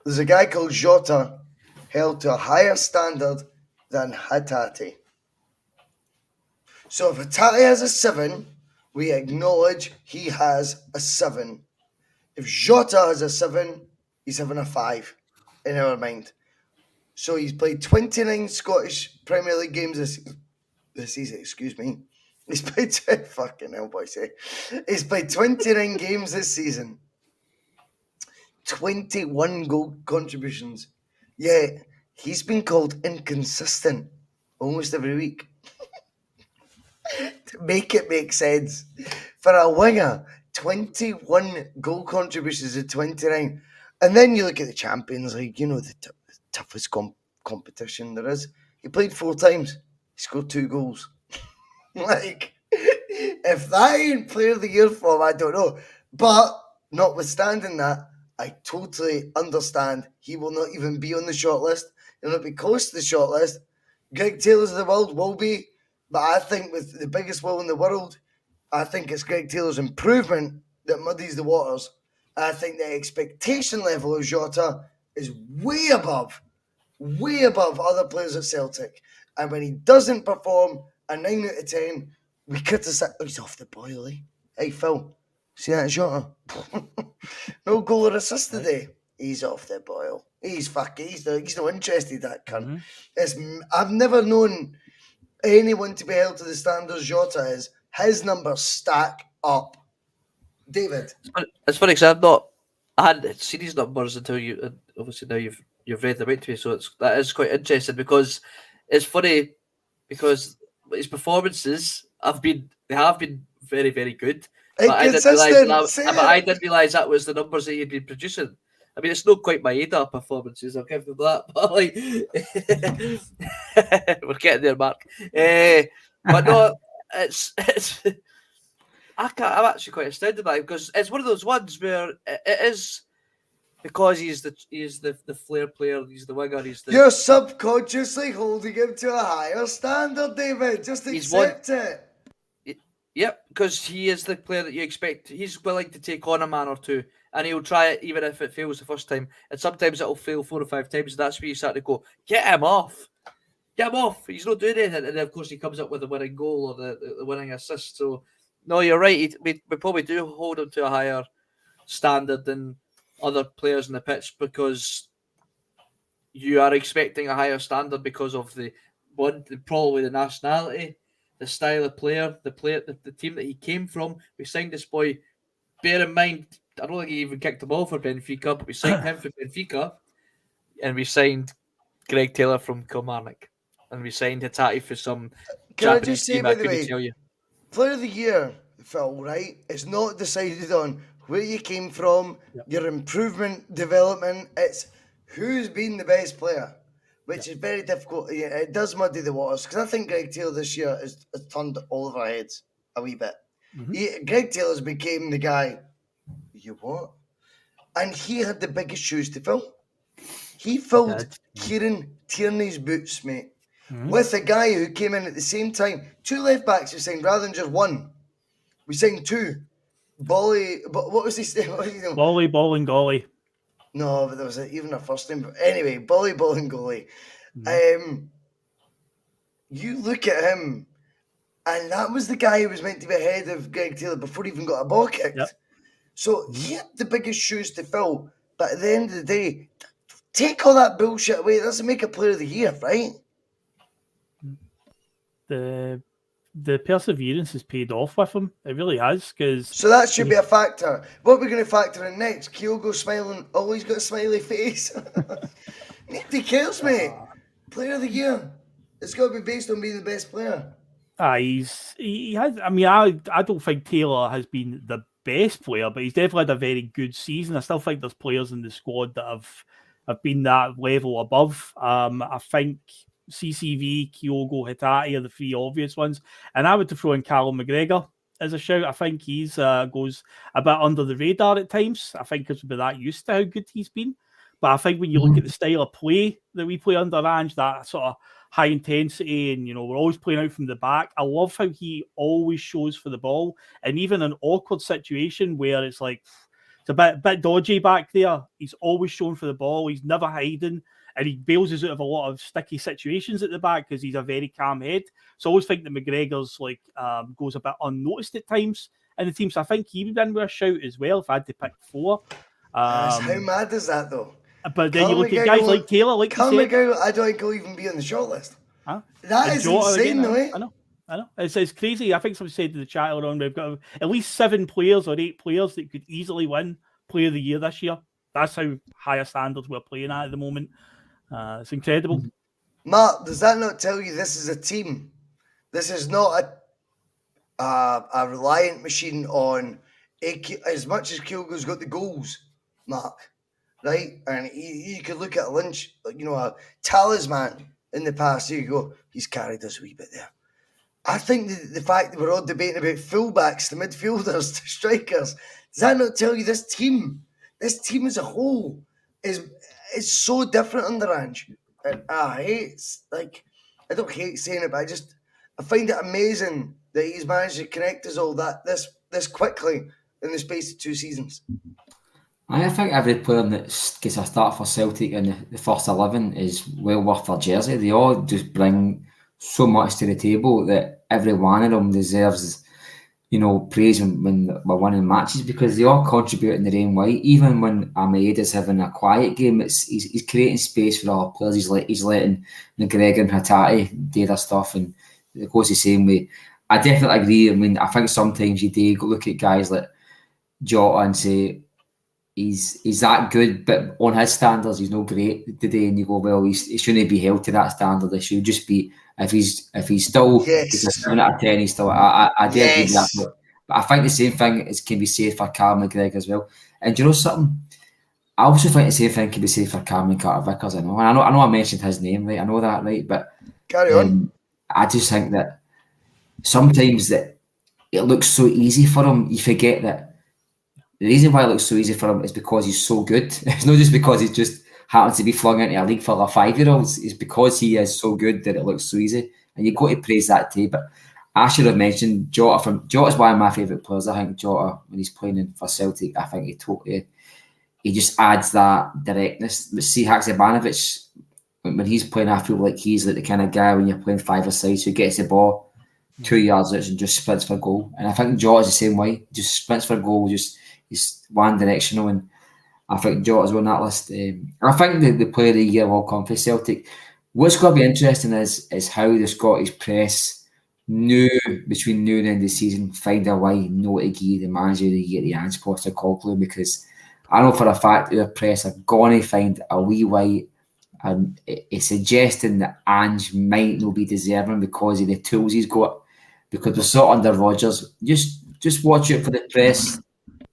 there's a guy called Jota held to a higher standard than Hatate. So if Hatate has a 7, we acknowledge he has a 7. If Jota has a 7, he's having a 5 in our mind. So he's played 29 Scottish Premier League games this season, excuse me. He's played fucking hell, Bhoycie. He's played 29 games this season. 21 goal contributions. Yet he's been called inconsistent almost every week. To make it make sense. For a winger, 21 goal contributions to 29. And then you look at the Champions League, you know, the toughest competition there is. He played 4 times. He scored 2 goals. Like, if that ain't player of the year for him, I don't know. But notwithstanding that, I totally understand he will not even be on the shortlist. He'll not be close to the shortlist. Greg Taylor's of the world will be, but I think with the biggest will in the world, I think it's Greg Taylor's improvement that muddies the waters. I think the expectation level of Jota is way above other players at Celtic. And when he doesn't perform a 9 out of 10, we criticise. Oh, he's off the boil, eh? Hey, Phil, see that Jota? No goal or assist today. He's off the boil. He's not interested, that cunt. I've never known anyone to be held to the standards Jota is. His numbers stack up. David? It's funny because I hadn't seen his numbers until you, obviously now you've read them out to me, so that is quite interesting because it's funny because his performances have been very, very good. But I didn't realise that was the numbers that he'd been producing. I mean, it's not quite my ADA performances, I'll give him that. But like, we're getting there, Mark. But no, it's I'm actually quite astounded by it because it's one of those ones where it is because he's the flair player, he's the winger, You're subconsciously holding him to a higher standard, David. Just accept it. Yep, because he is the player that you expect. He's willing to take on a man or two, and he'll try it even if it fails the first time. And sometimes it'll fail 4 or 5 times, and that's where you start to go, get him off. Get him off. He's not doing anything. And then, of course, he comes up with the winning goal or the winning assist. So, no, you're right. We probably do hold him to a higher standard than other players in the pitch because you are expecting a higher standard because of probably the nationality, the style of player, the team that he came from. We signed this boy. Bear in mind, I don't think he even kicked the ball for Benfica, but we signed him for Benfica, and we signed Greg Taylor from Kilmarnock, and we signed Hatate for some Japanese team. I couldn't tell you. Player of the year, Phil, right? It's not decided on where you came from, your improvement, development. It's who's been the best player, which is very difficult. Yeah, it does muddy the waters because I think Greg Taylor this year has turned all of our heads a wee bit. Greg Taylor's became the guy. You what? And he had the biggest shoes to fill. He filled Kieran Tierney's boots, mate. with a guy who came in at the same time. 2 left backs we signed rather than just one. We signed 2. Bolly, but what was his name? Bolly, Ball and Golly. No, but there was even a first name. But anyway, Bolly, Ball and Golly. You look at him, and that was the guy who was meant to be ahead of Greg Taylor before he even got a ball kicked. Yep. So he had the biggest shoes to fill. But at the end of the day, take all that bullshit away. That doesn't make a player of the year, right? The perseverance has paid off with him. It really has. So that should be a factor. What we're going to factor in next? Kyogo smiling. Oh, he's got a smiley face. Nobody cares, mate. Player of the year. It's got to be based on being the best player. He has. I mean, I don't think Taylor has been the best player, but he's definitely had a very good season. I still think there's players in the squad that have been that level above. I think CCV, Kyogo, Hatate are the 3 obvious ones. And I would throw in Callum McGregor as a shout. I think he's goes a bit under the radar at times. I think because we're that used to how good he's been. But I think when you look at the style of play that we play under Ange, that sort of high intensity, and we're always playing out from the back. I love how he always shows for the ball, and even an awkward situation where it's like it's a bit dodgy back there, he's always showing for the ball. He's never hiding, and he bails us out of a lot of sticky situations at the back because he's a very calm head. So I always think that McGregor's goes a bit unnoticed at times in the team. So I think he would in with a shout as well if I had to pick 4. How mad is that though? But then you look at guys like Taylor, like Callum you said. McGregor, I don't think he'll even be on the shortlist. Huh? That is insane, though, eh? I know. It's crazy. I think somebody said in the chat earlier on, we've got at least 7 players or 8 players that could easily win Player of the Year this year. That's how high a standard we're playing at the moment. It's incredible. Mark, does that not tell you this is a team? This is not a reliant machine on as much as Kyogo's got the goals, Mark, right? And you could look at Lynch, a talisman in the past. Here you go, he's carried us a wee bit there. I think the fact that we're all debating about fullbacks to midfielders to strikers, does that not tell you this team as a whole is so different under Ange? And I don't hate saying it, but I find it amazing that he's managed to connect us all this quickly in the space of 2 seasons. I think every player that gets a start for Celtic in the first 11 is well worth their jersey. They all just bring so much to the table that every one of them deserves, praise when we're winning matches, because they all contribute in their own way. Even when Almeida's having a quiet game, he's creating space for all players. He's letting McGregor and Hatate do their stuff, and it goes the same way. I definitely agree. I mean, I think sometimes you do look at guys like Jota and say he's that good, but on his standards, he's not great today. And you go, well, he shouldn't be held to that standard. It should just be if he's still he's a 7 out of 10. He's still. I do agree with that, but I think the same thing can be said for Callum McGregor as well. And do you know something? I also think the same thing can be said for Cameron Carter-Vickers. I know I mentioned his name, right? I know that, right? But carry on. I just think that sometimes that it looks so easy for him, you forget that the reason why it looks so easy for him is because he's so good. It's not just because he just happens to be flung into a league full of 5-year-olds. It's because he is so good that it looks so easy. And you've got to praise that too. But I should have mentioned Jota. Jota's one of my favourite players. I think Jota, when he's playing for Celtic, I think he just adds that directness. But see, Haksabanovic, when he's playing, I feel like he's like the kind of guy when you're playing 5-a-side, so he gets the ball 2 yards out and just sprints for goal. And I think Jota's the same way. Just sprints for goal, he's one directional, and I think Jota's on that list. I think the player of the year will come for Celtic. What's going to be interesting is how the Scottish press knew between now and the end of the season find a way not to give the manager of the year the Ange Postecoglou, because I know for a fact the press are going to find a wee way and it's suggesting that Ange might not be deserving because of the tools he's got. Because we saw under Rodgers, just watch it for the press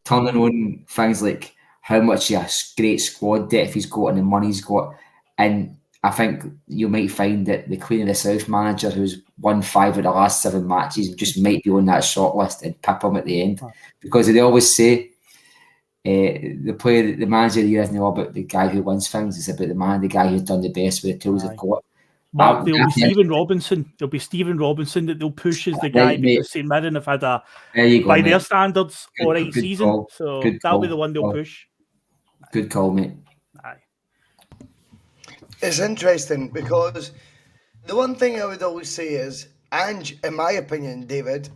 turning on things like how much a great squad depth he's got and the money he's got. And I think you might find that the Queen of the South manager, who's won 5 of the last 7 matches, just might be on that shortlist and pip him at the end. Because they always say the manager of the year isn't all about the guy who wins things, it's about the guy who's done the best with the tools they've got. Mark, there'll be Stephen Robinson. There'll be Stephen Robinson that they'll push as the guy Right, mate. because St Mirren have had There you go, by mate. their standards, Good- all right good season. call. So Good that'll be call. the one they'll push. Good call, mate. Aye. It's interesting because the one thing I would always say is, Ange, in my opinion, David,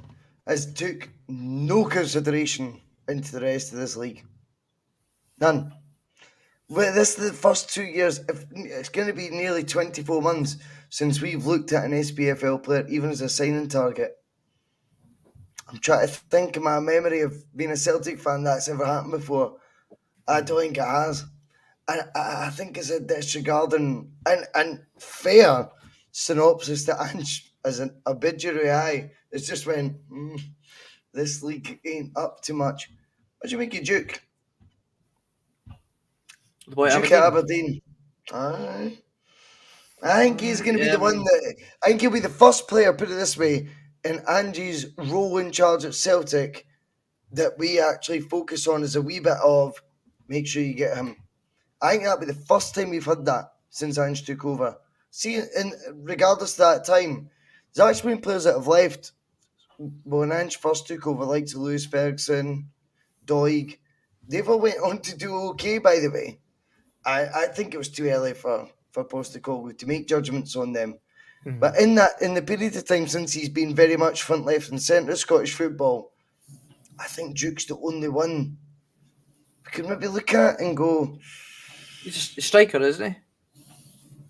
has took no consideration into the rest of this league. None. Well, this is the first 2 years. It's going to be nearly 24 months since we've looked at an SPFL player, even as a signing target. I'm trying to think in my memory of being a Celtic fan that's ever happened before. I don't think it has. And I think it's a disregarding and fair synopsis to Ange as an obituary. It's just when this league ain't up to much. What do you make of Duke? Duke at Aberdeen. Aye. I think he's going to be the one that. I think he'll be the first player, put it this way, in Angie's role in charge at Celtic that we actually focus on as a wee bit of make sure you get him. I think that'll be the first time we've had that since Ange took over. See, and regardless of that time, there's actually been players that have left when Ange first took over, like to Lewis Ferguson, Doig. They've all went on to do okay, by the way. I think it was too early for Postecoglou to make judgments on them. Mm-hmm. But in the period of time since he's been very much front, left and centre of Scottish football, I think Duke's the only one we could maybe look at and go... He's a striker, isn't he?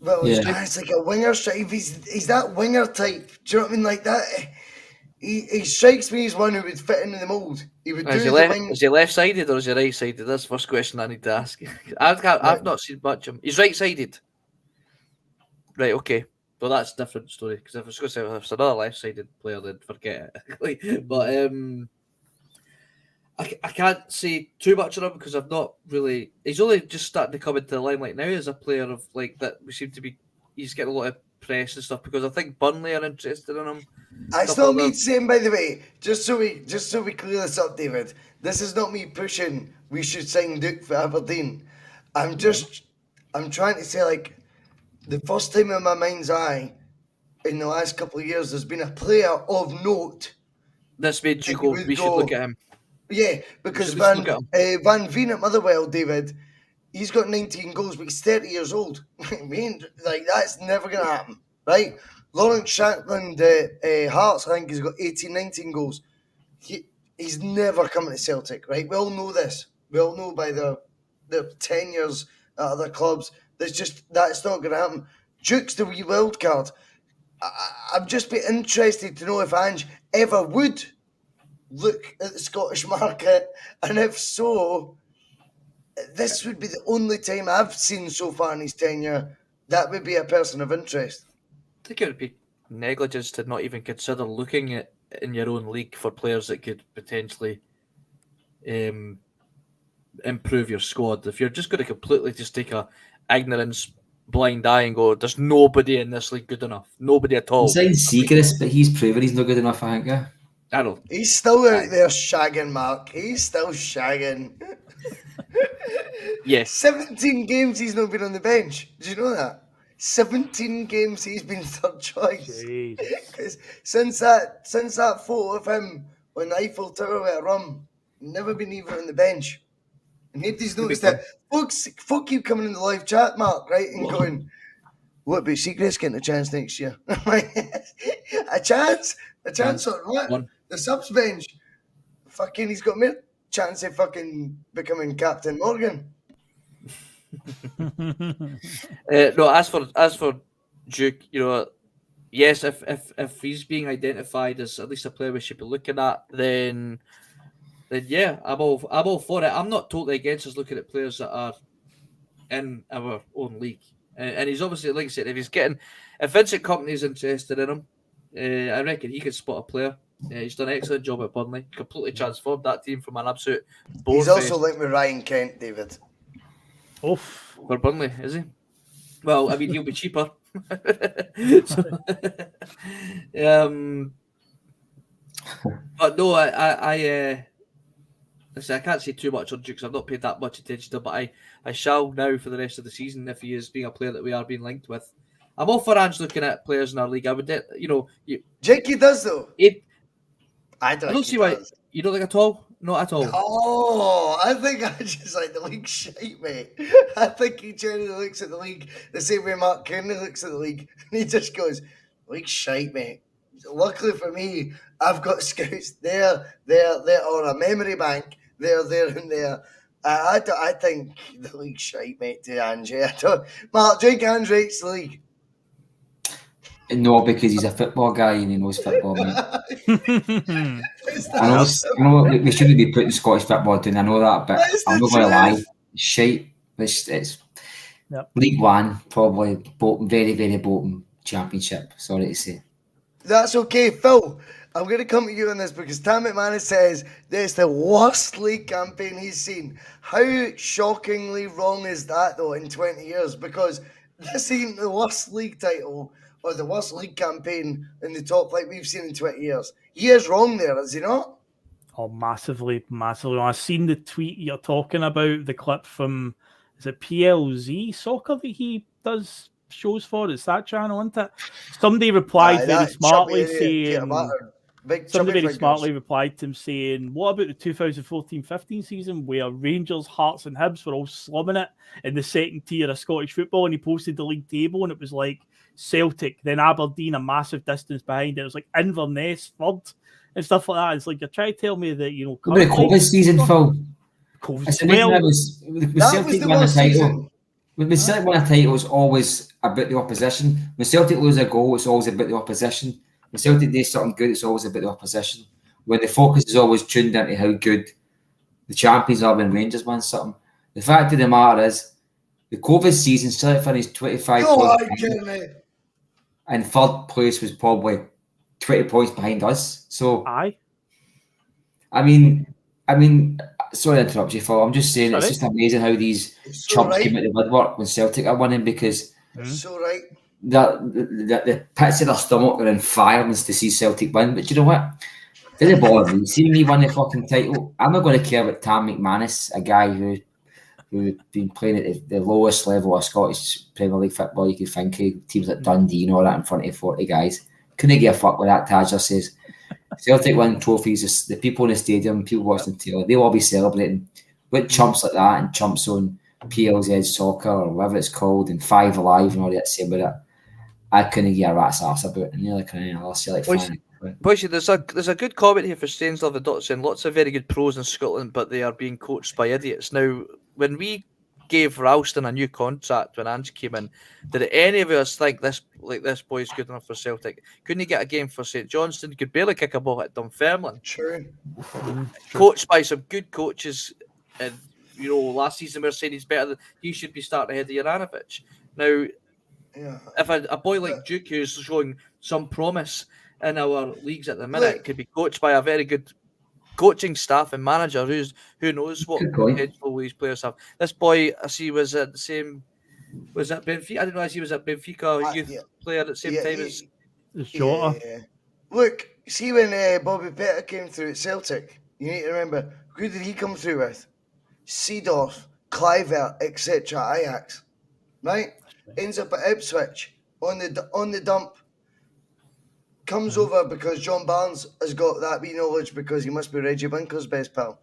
Well, it's like a winger striker. He's that winger type. Do you know what I mean? Like that... He strikes me as one who would fit into the mould. He would is he left-sided or is he right-sided? That's the first question I need to ask. I've not seen much of him. He's right-sided. Right, okay. Well, that's a different story. Because if I was going to say if it's another left-sided player, then forget it. But I can't say too much on him because I've not really... He's only just starting to come into the limelight now as a player of like that. We seem to be... He's getting a lot of press and stuff because I think Burnley are interested in him. It's not me saying, by the way, just so we clear this up, David. This is not me pushing we should sign Duke for Aberdeen. I'm trying to say, like, the first time in my mind's eye in the last couple of years there's been a player of note. This made you go, we should look at him. Yeah, because Van Veen at Motherwell, David, he's got 19 goals, but he's 30 years old. I mean, like, that's never going to happen, right? Lawrence Shankland Hearts, I think he's got 18, 19 goals. He's never coming to Celtic, right? We all know this. We all know by their tenures at other clubs. That's not going to happen. Duke's the wee wild card. I'd just be interested to know if Ange ever would look at the Scottish market, and if so, this would be the only time I've seen so far in his tenure that would be a person of interest. I think it would be negligence to not even consider looking at in your own league for players that could potentially improve your squad. If you're just going to completely just take a ignorance blind eye and go, there's nobody in this league good enough, nobody at all. He signed Seagrass, but he's proven he's not good enough, I think. I don't. He's still out there shagging, Mark. He's still shagging. Yes. 17 games he's not been on the bench. Did you know that? 17 games he's been third choice. since that photo of him on the Eiffel Tower with a rum, never been even on the bench. And nobody's noticed that. Folk keep coming in the live chat, Mark, right, and going, what about Seagrass getting a chance next year? A chance on what? The subs bench. Fucking, he's got more chance of fucking becoming Captain Morgan. No, as for Duke, you know, yes, if he's being identified as at least a player we should be looking at, then yeah, I'm all for it. I'm not totally against us looking at players that are in our own league, and he's obviously, like I said, if Vincent Kompany's interested in him, I reckon he could spot a player. He's done an excellent job at Burnley, completely transformed that team from an absolute. He's also linked with Ryan Kent, David. Oof. For Burnley, is he? Well, I mean, he'll be cheaper. But no, I can't say too much on Duke because I've not paid that much attention to him, but I shall now for the rest of the season if he is being a player that we are being linked with. I'm all for Ange looking at players in our league. I would, you know, Do you think he does though? I I don't don't think see he why. does. You don't think at all? Not at all. Oh, I think I just like the league shite, mate. I think he generally looks at the league the same way Mark Kearney looks at the league. And he just goes, league shite, mate. Luckily for me, I've got scouts there, or a memory bank there, and there. I think the league shite, mate, to Angie. Mark, do you think Ange rates the league? No, because he's a football guy and he knows football, mate. It's I know, that I know we shouldn't be putting Scottish football down. I know that, but That's I'm the not going to lie. truth. Shite. It's Yep. League One, probably Bolton, very, very Bolton Championship. Sorry to say. That's okay, Phil. I'm going to come to you on this because Tam McManus says this is the worst league campaign he's seen. How shockingly wrong is that, though, in 20 years? Because this ain't the worst league title or the worst league campaign in the top like we've seen in 20 years. He is wrong there, is he not? Oh, massively, massively. I've seen the tweet you're talking about, the clip from, is it PLZ Soccer that he does shows for? It's that channel, isn't it? Somebody replied very smartly saying, somebody very smartly replied to him saying, what about the 2014-15 season where Rangers, Hearts and Hibs were all slumming it in the second tier of Scottish football? And he posted the league table and it was like Celtic, then Aberdeen, a massive distance behind. It was like Inverness, third, and stuff like that. It's like you're trying to tell me that, you know, the COVID season, Phil. COVID. Well, with Celtic won a title. When Celtic won a title, it's always about the opposition. When Celtic lose a goal, it's always about the opposition. When Celtic do something good, it's always about the opposition. When the focus is always tuned into how good the champions are when Rangers win something. The fact of the matter is, the COVID season, Celtic finished 25 points behind, and third place was probably 20 points behind us. So, I mean, sorry to interrupt you, Phil. I'm just saying it's just amazing how these chumps came out of the woodwork when Celtic are winning because so right. The pits of their stomach are in fire to see Celtic win. But you know what? Didn't bother me. Seeing me win the fucking title, I'm not going to care about Tam McManus, a guy who's been playing at the lowest level of Scottish Premier League football you could think of. Teams like Dundee and all that in front of 40 guys. Couldn't give a fuck what that Tajer says. Celtic win trophies, the people in the stadium, people watching the tele, they'll all be celebrating. With chumps like that and chumps on PLZ Soccer or whatever it's called and Five Alive and all that same with it, I couldn't get a rat's ass about it. And you're like, I'll see like fine. Bhoycie, there's a good comment here for Stainslove the Dot saying lots of very good pros in Scotland, but they are being coached by idiots. Now, when we gave Ralston a new contract when Ange came in, did any of us think this boy's good enough for Celtic? Couldn't he get a game for St Johnstone? Could barely kick a ball at Dunfermline. True. Coached by some good coaches, and you know, last season we were saying he's better than he should be starting ahead of Juranovic. Now, if a boy like Duke, who's showing some promise in our leagues at the minute, could be coached by a very good coaching staff and manager who knows what potential these players have. This boy, I see, was at the same. Was at Benfica? I didn't realize he was at Benfica, youth player at the same time as Jota. Yeah. Look, see when Bobby Pettit came through at Celtic, you need to remember who did he come through with? Seedorf, Kluivert, etc. Ajax, right? Ends up at Ipswich on the dump. Comes over because John Barnes has got that wee knowledge because he must be Reggie Winker's best pal.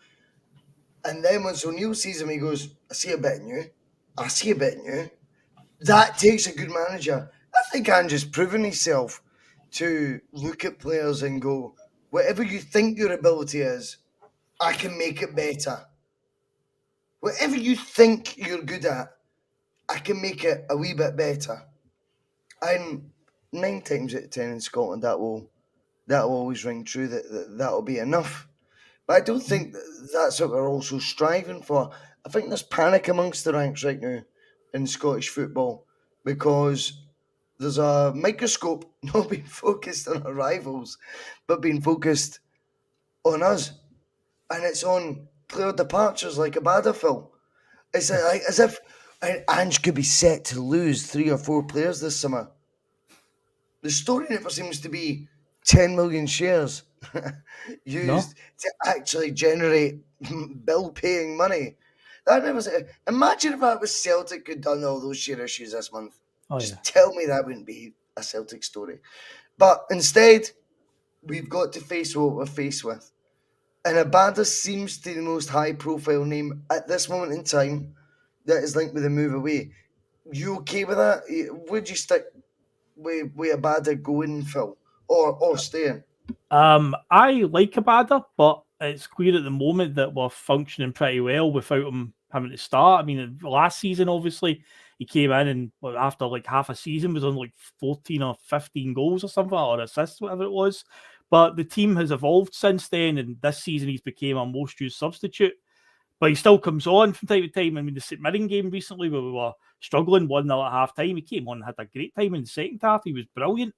And then when O'Neill sees him, he goes, I see a bit in you. I see a bit in you. That takes a good manager. I think Ange's proven himself to look at players and go, whatever you think your ability is, I can make it better. Whatever you think you're good at, I can make it a wee bit better. And 9 times out of 10 in Scotland, that will always ring true. That'll be enough. But I don't think that's what we're also striving for. I think there's panic amongst the ranks right now in Scottish football because there's a microscope not being focused on our rivals, but being focused on us. And it's on player departures like Abadafil. It's like as if Ange could be set to lose 3 or 4 players this summer. The story never seems to be 10 million shares used to actually generate bill-paying money. That never. Imagine if that was Celtic had done all those share issues this month. Oh, Just yeah. tell me that wouldn't be a Celtic story. But instead, we've got to face what we're faced with. And Abada seems to be the most high-profile name at this moment in time that is linked with a move away. You okay with that? Would you stick with Abada going, Phil, or staying? I like Abada, but it's clear at the moment that we're functioning pretty well without him having to start. I mean, last season, obviously, he came in and after like half a season was on like 14 or 15 goals or something, or assists, whatever it was. But the team has evolved since then, and this season he's became our most used substitute. But he still comes on from time to time. I mean, the St Mirren game recently where we were struggling 1-0 at half time, he came on and had a great time in the second half. He was brilliant.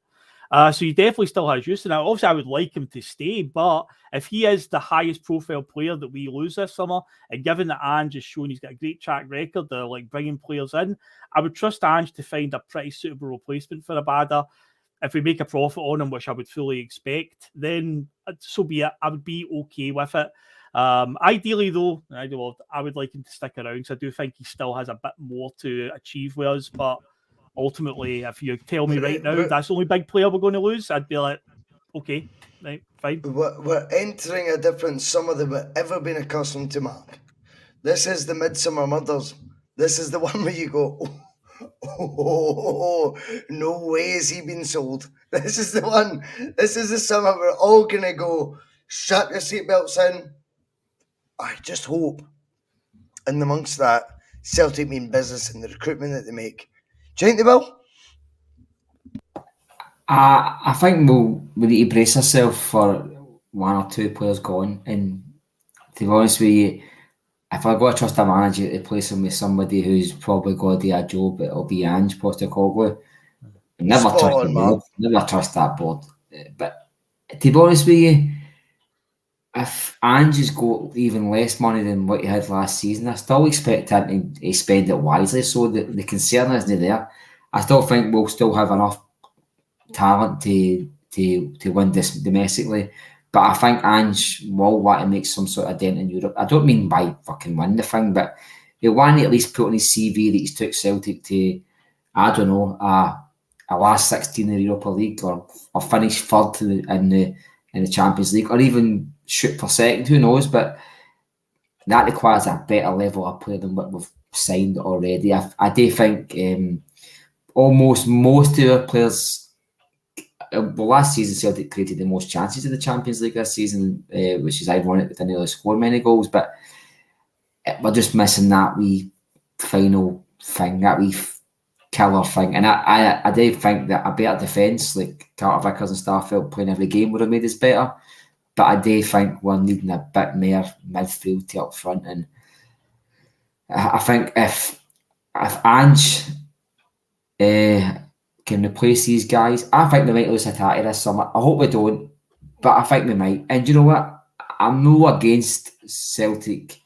So he definitely still has use. And obviously, I would like him to stay. But if he is the highest profile player that we lose this summer, and given that Ange has shown he's got a great track record of like bringing players in, I would trust Ange to find a pretty suitable replacement for Abada. If we make a profit on him, which I would fully expect, then so be it. I would be okay with it. Ideally, though, I would like him to stick around because I do think he still has a bit more to achieve with us. But ultimately, if you tell me right now that's the only big player we're going to lose, I'd be like, okay, right, fine. We're entering a different summer than we've ever been accustomed to, Mark. This is the Midsummer Murders. This is the one where you go, oh, no way has he been sold. This is the one. This is the summer we're all going to go, shut your seatbelts in. I just hope, and amongst that, Celtic mean business and the recruitment that they make. Do you think they will? I think we need to brace ourselves for one or two players gone. And to be honest with you, if I got to trust a manager to replace him with somebody who's probably going to do a job, it'll be Ange Postecoglou. Never trust that board. But to be honest with you, if Ange has got even less money than what he had last season, I still expect him to spend it wisely. So the concern isn't there. I still think we'll still have enough talent to win this domestically. But I think Ange will want to make some sort of dent in Europe. I don't mean by fucking win the thing, but he'll want to at least put on his CV that he's took Celtic to, I don't know, a last 16 in the Europa League or finish third in the Champions League or even shoot for second, who knows? But that requires a better level of player than what we've signed already. I do think almost most of our players. Well, last season Celtic created the most chances in the Champions League this season, which is ironic that they nearly scored many goals, but we're just missing that wee final thing, that wee killer thing. And I do think that a better defence, like Carter Vickers and Starfelt playing every game, would have made us better. But I do think we're needing a bit more midfield to up front. And I think if Ange can replace these guys, I think they might lose Hatate this summer. I hope we don't, but I think we might. And you know what? I'm not against Celtic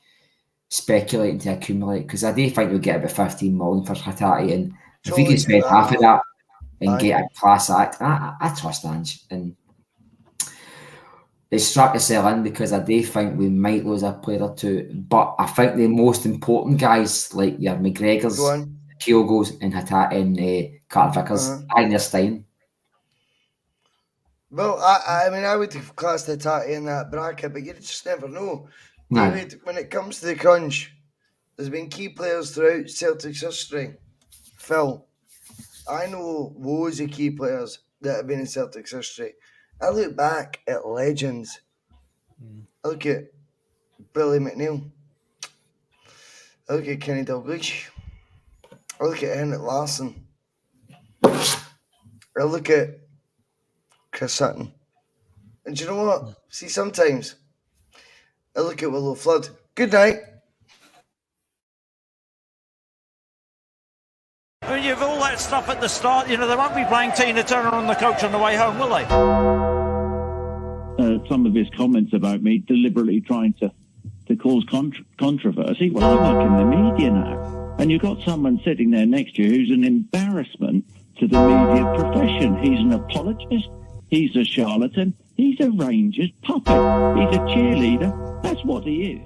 speculating to accumulate because I do think we'll get about 15 million for Hatate, and if we can spend half of that and get a class act, I trust Ange. And it's struck to sell in because I do think we might lose a player or two, but I think the most important guys like your McGregors, Kyogos and Hatate and Carter Vickers, I think they're staying. Well, I mean, I would have classed Hatate in that bracket, but you just never know. David, when it comes to the crunch, there's been key players throughout Celtic's history. Phil, I know loads of key players that have been in Celtic's history. I look back at legends. I look at Billy McNeil. I look at Kenny Dalglish. I look at Henrik Larsson. I look at Chris Sutton. And do you know what? See, sometimes I look at Willow Flood. Good night. I mean, you've all that stuff at the start. You know, they won't be playing Tina Turner on the coach on the way home, will they? Some of his comments about me deliberately trying to cause controversy. Well, I work in the media now. And you've got someone sitting there next to you who's an embarrassment to the media profession. He's an apologist. He's a charlatan. He's a Rangers puppet. He's a cheerleader. That's what he is.